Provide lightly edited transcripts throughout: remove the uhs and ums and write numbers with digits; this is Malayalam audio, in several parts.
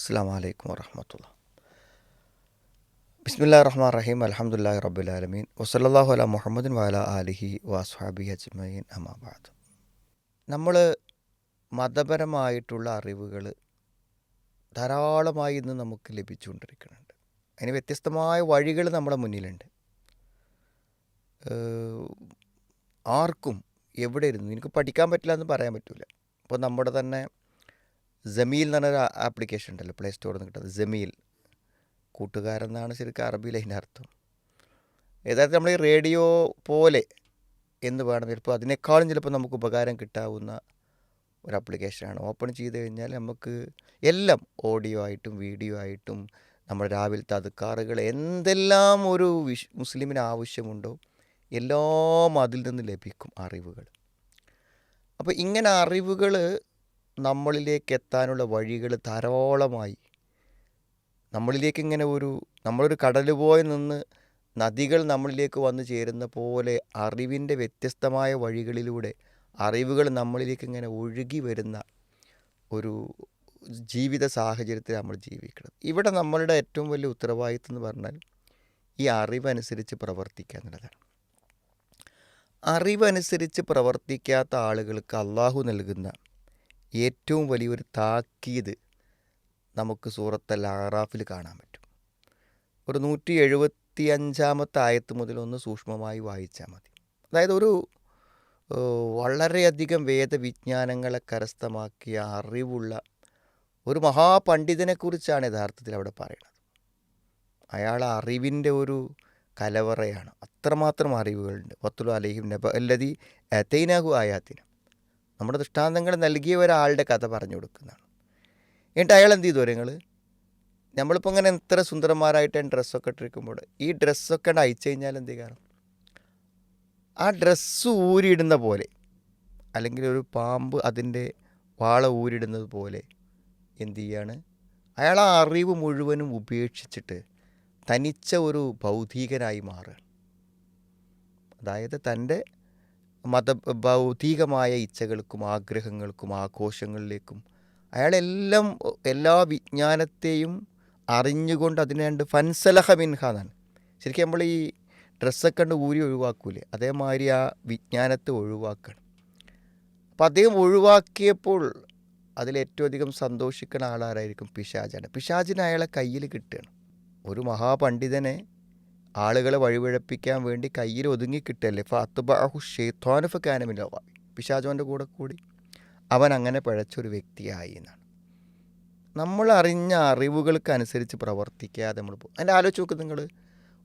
അസ്സലാമു അലൈക്കും വറഹ്മത്തുള്ളാഹി. ബിസ്മില്ലാഹിർ റഹ്മാനിർ റഹീം. അൽഹംദുലില്ലാഹി റബ്ബിൽ ആലമീൻ. വസല്ലല്ലാഹു അലാ മുഹമ്മദിൻ വഅലാ ആലിഹി വഅസ്ഹാബിഹി അജ്മഈൻ. അമ്മാ ബഅദ്. നമ്മൾ മതപരമായിട്ടുള്ള അറിവുകൾ ധാരാളമായി ഇന്ന് നമുക്ക് ലഭിച്ചുകൊണ്ടിരിക്കുന്നുണ്ട്. അതിന് വ്യത്യസ്തമായ വഴികൾ നമ്മുടെ മുന്നിലുണ്ട്. ആർക്കും എവിടെ ഇരുന്നു എനിക്ക് പഠിക്കാൻ പറ്റില്ല എന്ന് പറയാൻ പറ്റില്ല. ഇപ്പോൾ നമ്മുടെ തന്നെ ജമീൽ എന്ന് പറഞ്ഞൊരു ആപ്ലിക്കേഷൻ ഉണ്ടല്ലോ, പ്ലേ സ്റ്റോറിൽ നിന്ന് കിട്ടുന്നത്. ജമീൽ കൂട്ടുകാരെന്നാണ് ശരിക്കും അറബിയിൽ അതിൻ്റെ അർത്ഥം. യഥാർത്ഥത്തിൽ നമ്മൾ ഈ റേഡിയോ പോലെ എന്ന് വേണം, ചിലപ്പോൾ അതിനേക്കാളും ചിലപ്പോൾ നമുക്ക് ഉപകാരം കിട്ടാവുന്ന ഒരു ആപ്ലിക്കേഷനാണ്. ഓപ്പൺ ചെയ്ത് കഴിഞ്ഞാൽ നമുക്ക് എല്ലാം ഓഡിയോ ആയിട്ടും വീഡിയോ ആയിട്ടും നമ്മുടെ രാവിലത്തെ അദ്കാറുകൾ എന്തെല്ലാം ഒരു മുസ്ലിമിന് ആവശ്യമുണ്ടോ എല്ലാം അതിൽ നിന്ന് ലഭിക്കും അറിവുകൾ. അപ്പോൾ ഇങ്ങനെ അറിവുകൾ നമ്മളിലേക്ക് എത്താനുള്ള വഴികൾ ധാരാളമായി നമ്മളിലേക്ക് ഇങ്ങനെ നമ്മളൊരു കടൽ പോയി നിന്ന് നദികൾ നമ്മളിലേക്ക് വന്നു ചേരുന്ന പോലെ അറിവിൻ്റെ വ്യത്യസ്തമായ വഴികളിലൂടെ അറിവുകൾ നമ്മളിലേക്ക് ഇങ്ങനെ ഒഴുകി വരുന്ന ഒരു ജീവിത സാഹചര്യത്തിൽ നമ്മൾ ജീവിക്കണം. ഇവിടെ നമ്മളുടെ ഏറ്റവും വലിയ ഉത്തരവാദിത്വം എന്ന് പറഞ്ഞാൽ ഈ അറിവനുസരിച്ച് പ്രവർത്തിക്കുക എന്നുള്ളതാണ്. അറിവനുസരിച്ച് പ്രവർത്തിക്കാത്ത ആളുകൾക്ക് അള്ളാഹു നൽകുന്ന ഏറ്റവും വലിയൊരു താക്കീത് നമുക്ക് സൂറത്തുൽ അഅറാഫിൽ കാണാൻ പറ്റും. ഒരു 175 ആയത്ത് മുതൽ ഒന്ന് സൂക്ഷ്മമായി വായിച്ചാൽ മതി. അതായത് വളരെയധികം വേദവിജ്ഞാനങ്ങളെ കരസ്ഥമാക്കിയ അറിവുള്ള ഒരു മഹാപണ്ഡിതനെക്കുറിച്ചാണ് യഥാർത്ഥത്തിൽ അവിടെ പറയുന്നത്. അയാൾ അറിവിൻ്റെ ഒരു കലവറയാണ്. അത്രമാത്രം അറിവുകളുണ്ട്. വത്തുലു അലൈഹിം നബ അല്ലദീ അതൈനാഹു ആയാത്തിന. നമ്മുടെ ദൃഷ്ടാന്തങ്ങൾ നൽകിയ ഒരാളുടെ കഥ പറഞ്ഞു കൊടുക്കുന്നതാണ്. എന്നിട്ട് അയാൾ എന്ത് ചെയ്തു നിങ്ങൾ നമ്മളിപ്പോൾ ഇങ്ങനെ എത്ര സുന്ദരന്മാരായിട്ട് ഡ്രസ്സൊക്കെ ഇട്ടിരിക്കുമ്പോൾ ഈ ഡ്രസ്സൊക്കെ അയച്ചു കഴിഞ്ഞാൽ എന്ത് കാരണം ആ ഡ്രസ്സ് ഊരിയിടുന്ന പോലെ, അല്ലെങ്കിൽ ഒരു പാമ്പ് അതിൻ്റെ വാള ഊരിടുന്നത് പോലെ എന്ത് ചെയ്യാണ് അയാൾ ആ അറിവ് മുഴുവനും ഉപേക്ഷിച്ചിട്ട് തനിച്ച ഒരു ഭൗതികനായി മാറുകയാണ്. അതായത് തൻ്റെ ഭൗതികമായ ഇച്ഛകൾക്കും ആഗ്രഹങ്ങൾക്കും ആഘോഷങ്ങളിലേക്കും അയാളെല്ലാം എല്ലാ വിജ്ഞാനത്തെയും അറിഞ്ഞുകൊണ്ട് അതിനെ കണ്ട് ഫൻസലഹ മിൻഹ എന്നാണ്. ശരിക്കും നമ്മൾ ഈ ഡ്രസ്സൊക്കെ കണ്ട് ഊരി ഒഴിവാക്കൂലേ, അതേമാതിരി ആ വിജ്ഞാനത്തെ ഒഴിവാക്കണം. അപ്പം അദ്ദേഹം ഒഴിവാക്കിയപ്പോൾ അതിലേറ്റവും അധികം സന്തോഷിക്കുന്ന ആളാരായിരിക്കും? പിശാചാണ്. പിശാചിന് അയാളെ കയ്യിൽ കിട്ടുകയാണ്. ഒരു മഹാപണ്ഡിതനെ ആളുകളെ വഴിപിഴപ്പിക്കാൻ വേണ്ടി കയ്യിൽ ഒതുങ്ങി കിട്ടല്ലേ. ഫഅത്ബഅഹു ശൈത്വാനു ഫകാന മിനൽ ഗാവി. പിശാചോൻ്റെ കൂടി അവൻ അങ്ങനെ പിഴച്ചൊരു വ്യക്തിയായി എന്നാണ്. നമ്മൾ അറിഞ്ഞ അറിവുകൾക്കനുസരിച്ച് പ്രവർത്തിക്കാതെ നമ്മൾ പോകും. അതിൻ്റെ ആലോചിച്ച് നോക്ക് നിങ്ങൾ.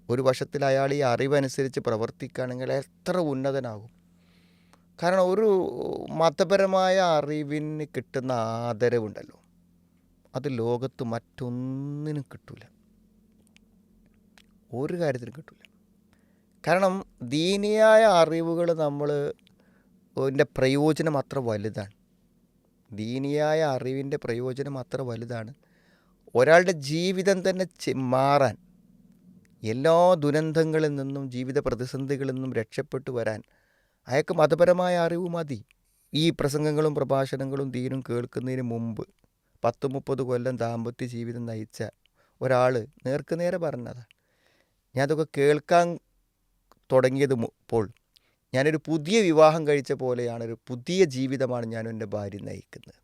ഒരു വശത്തിൽ അയാൾ ഈ അറിവനുസരിച്ച് പ്രവർത്തിക്കുകയാണെങ്കിൽ എത്ര ഉന്നതനാകും. കാരണം ഒരു മതപരമായ അറിവിന് കിട്ടുന്ന ആദരവുണ്ടല്ലോ, അത് ലോകത്ത് മറ്റൊന്നിനും കിട്ടില്ല, ഒരു കാര്യത്തിനും കിട്ടില്ല. കാരണം ദീനിയായ അറിവുകൾ ഇതിൻ്റെ പ്രയോജനം അത്ര വലുതാണ്. ദീനിയായ അറിവിൻ്റെ പ്രയോജനം അത്ര വലുതാണ്. ഒരാളുടെ ജീവിതം തന്നെ മാറാൻ, എല്ലാ ദുരന്തങ്ങളിൽ നിന്നും ജീവിത പ്രതിസന്ധികളിൽ നിന്നും രക്ഷപ്പെട്ടു വരാൻ അയാൾക്ക് മതപരമായ അറിവ് മതി. ഈ പ്രസംഗങ്ങളും പ്രഭാഷണങ്ങളും ദീനും കേൾക്കുന്നതിന് മുമ്പ് 10-30 കൊല്ലം ദാമ്പത്യ ജീവിതം നയിച്ച ഒരാൾ നേർക്കുനേരെ പറഞ്ഞതാണ്, ഞാൻ അതൊക്കെ കേൾക്കാൻ തുടങ്ങിയത് ഇപ്പോൾ ഞാനൊരു പുതിയ വിവാഹം കഴിച്ച പോലെയാണ്, ഒരു പുതിയ ജീവിതമാണ് ഞാനും എൻ്റെ ഭാര്യ നയിക്കുന്നത്.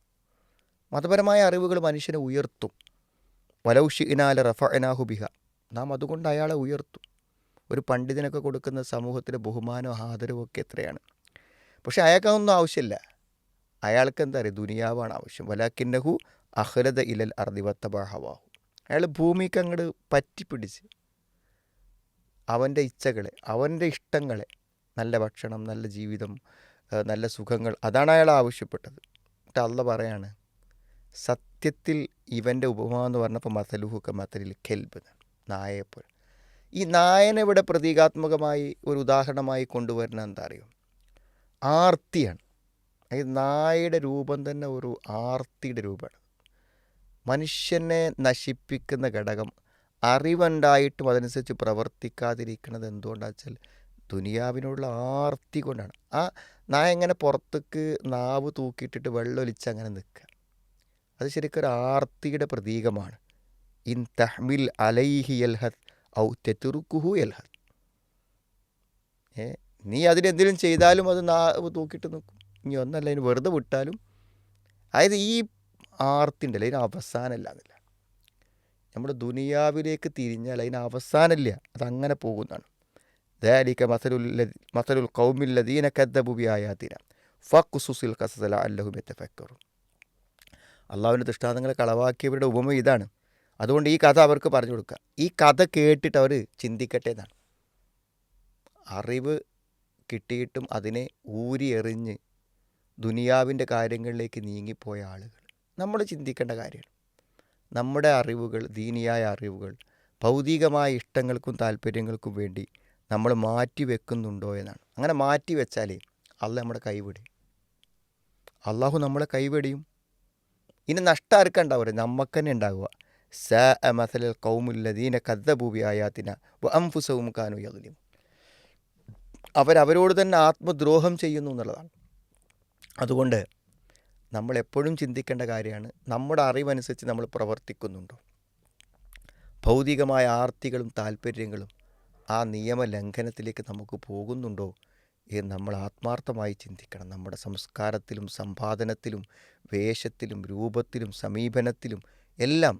മതപരമായ അറിവുകൾ മനുഷ്യനെ ഉയർത്തും. വലൗ ശിഅ്നാ ലറഫഅനാഹു ബിഹ. നാം അതുകൊണ്ട് അയാളെ ഉയർത്തും. ഒരു പണ്ഡിതനൊക്കെ കൊടുക്കുന്ന സമൂഹത്തിലെ ബഹുമാനവും ആദരവും ഒക്കെ എത്രയാണ്. പക്ഷേ അയാൾക്കൊന്നും ആവശ്യമില്ല. അയാൾക്ക് എന്താ പറയുക, ദുനിയാവാണ് ആവശ്യം. വലാകിന്നഹു അഖ്ലദ ഇലൽ അർദി വത്തബഅ ഹവാഹു. അയാൾ ഭൂമിക്ക് അങ്ങോട്ട് പറ്റിപ്പിടിച്ച് അവൻ്റെ ഇച്ഛകളെ, അവൻ്റെ ഇഷ്ടങ്ങളെ, നല്ല ഭക്ഷണം, നല്ല ജീവിതം, നല്ല സുഖങ്ങൾ, അതാണ് അയാൾ ആവശ്യപ്പെട്ടത്. എന്നിട്ട് അള്ളാഹ് പറയാണ്, സത്യത്തിൽ ഇവൻ്റെ ഉപമ എന്ന് പറഞ്ഞപ്പോൾ മസലുഹു കമസലിൽ കെൽബ്, നായയെപ്പോലെ. ഈ നായനെ ഇവിടെ പ്രതീകാത്മകമായി ഒരു ഉദാഹരണമായി കൊണ്ടുവരുന്നത് എന്താ അറിയോ? ആർത്തിയാണ്. ഈ നായയുടെ രൂപം തന്നെ ഒരു ആർത്തിയുടെ രൂപമാണ്. മനുഷ്യനെ നശിപ്പിക്കുന്ന ഘടകം അറിവുണ്ടായിട്ടും അതനുസരിച്ച് പ്രവർത്തിക്കാതിരിക്കുന്നത് എന്തുകൊണ്ടാണെന്ന് വെച്ചാൽ ദുനിയാവിനുള്ള ആർത്തി കൊണ്ടാണ്. ആ നായ ഇങ്ങനെ പുറത്തേക്ക് നാവ് തൂക്കിയിട്ടിട്ട് വെള്ളമൊലിച്ച് അങ്ങനെ നിൽക്കുക. അത് ശരിക്കൊരു ആർത്തിയുടെ പ്രതീകമാണ്. ഇൻ തഹ്മിൽ അലൈഹി യൽഹദ് ഔ തെത്തുറുക്കുഹു യൽഹദ്. നീ അതിനെന്തെങ്കിലും ചെയ്താലും അത് തൂക്കിയിട്ട് നിൽക്കും. ഇനി ഒന്നല്ല, അതിന് വെറുതെ വിട്ടാലും. അതായത് ഈ ആർത്തി ഉണ്ടല്ലോ, അതിന് അവസാനമല്ല എന്നില്ല. നമ്മൾ ദുനിയാവിലേക്ക് തിരിഞ്ഞാൽ അതിന് അവസാനമില്ല, അതങ്ങനെ പോകുന്നതാണ്. ദാലിക മസലുൽ ഖൗമില്ലദീന കദ്ദബു ബിആയാതിന ഫഖ്സുസിൽ ഖസസ ലഅല്ലഹും യതഫക്കറൂൻ. അള്ളാഹുവിൻ്റെ ദൃഷ്ടാന്തങ്ങളെ കളവാക്കിയവരുടെ ഉപമ ഇതാണ്. അതുകൊണ്ട് ഈ കഥ അവർക്ക് പറഞ്ഞു കൊടുക്കുക. ഈ കഥ കേട്ടിട്ട് അവർ ചിന്തിക്കട്ടെ എന്നാണ്. അറിവ് കിട്ടിയിട്ടും അതിനെ ഊരി എറിഞ്ഞ് ദുനിയാവിൻ്റെ കാര്യങ്ങളിലേക്ക് നീങ്ങിപ്പോയ ആളുകൾ, നമ്മൾ ചിന്തിക്കേണ്ട കാര്യമാണ്. നമ്മുടെ അറിവുകൾ, ദീനിയായ അറിവുകൾ, ഭൗതികമായ ഇഷ്ടങ്ങൾക്കും താല്പര്യങ്ങൾക്കും വേണ്ടി നമ്മൾ മാറ്റി വെക്കുന്നുണ്ടോ എന്നാണ്. അങ്ങനെ മാറ്റി വെച്ചാൽ അള്ളാഹ് നമ്മുടെ കൈവിടും. അള്ളാഹു നമ്മളെ കൈവിടിയും. ഇനി നഷ്ടം ആർക്കാ ഉണ്ടാവുക? നമുക്ക് തന്നെ ഉണ്ടാവുക. സാഅ മസലൽ ഖൗമുല്ലദീന കദ്ദബു ബിആയാതിന വഅൻഫുസഹും കാനൂ യദ്ലിമൂൻ. അവരവരോട് തന്നെ ആത്മദ്രോഹം ചെയ്യുന്നു എന്നുള്ളതാണ്. അതുകൊണ്ട് നമ്മളെപ്പോഴും ചിന്തിക്കേണ്ട കാര്യമാണ്, നമ്മുടെ അറിവനുസരിച്ച് നമ്മൾ പ്രവർത്തിക്കുന്നുണ്ടോ? ഭൗതികമായ ആർത്തികളും താല്പര്യങ്ങളും ആ നിയമലംഘനത്തിലേക്ക് നമുക്ക് പോകുന്നുണ്ടോ എന്ന് നമ്മൾ ആത്മാർത്ഥമായി ചിന്തിക്കണം. നമ്മുടെ സംസ്കാരത്തിലും സമ്പാദനത്തിലും വേഷത്തിലും രൂപത്തിലും സമീപനത്തിലും എല്ലാം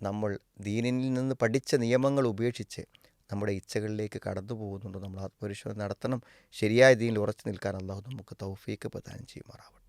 നമ്മൾ ദീനിൽ നിന്ന് പഠിച്ച നിയമങ്ങൾ ഉപേക്ഷിച്ച് നമ്മുടെ ഇച്ഛകളിലേക്ക് കടന്നു പോകുന്നുണ്ടോ? നമ്മൾ ആത്മപരിശോധന നടത്തണം. ശരിയായ ദീനിൽ ഉറച്ചു നിൽക്കാൻ അള്ളാഹു നമുക്ക് തൗഫീക്ക് പ്രദാനം ചെയ്യുമാറാവട്ടെ.